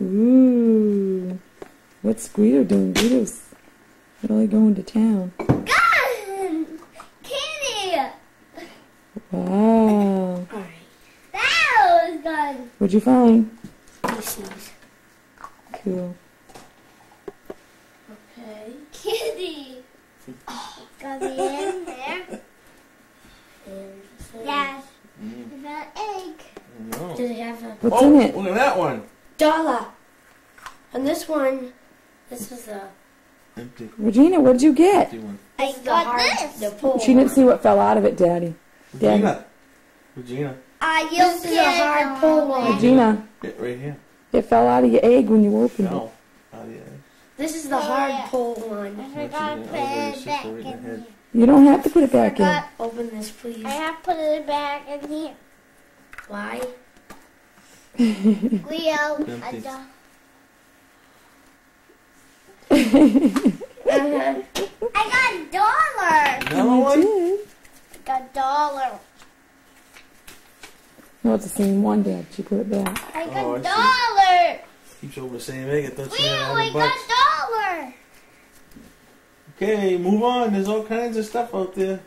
Ooh. What's Guido doing? Guido's really going to town. Gun! Candy! Wow. Alright. That was good. What'd you find? Pieces. Cool. Okay. Candy. Got the in there. Dad, is that egg? No. Does it have a What's in it? Look at that one. dollar? And this one, this was a. Empty. Regina, what'd you get? Empty one. I This is the got hard, this. the pull. She didn't see what fell out of it, Daddy. Daddy. Regina. Regina. This is a hard pull one. Regina, Get right here. it fell out of your egg when you opened it. No. Oh, yeah. This is the hard pull one. I forgot to put it back in here. You don't have to put it back in. Open this, please. I have to put it back in here. Why? Leo, Empty. I got $1. Another one? Did. I got $1. No, it's the same one, Dad. She put it back. I Oh, got I $1. Keeps over the same egg. I thought she Leo, had I 100 bucks. got $1. Okay, move on. There's all kinds of stuff out there.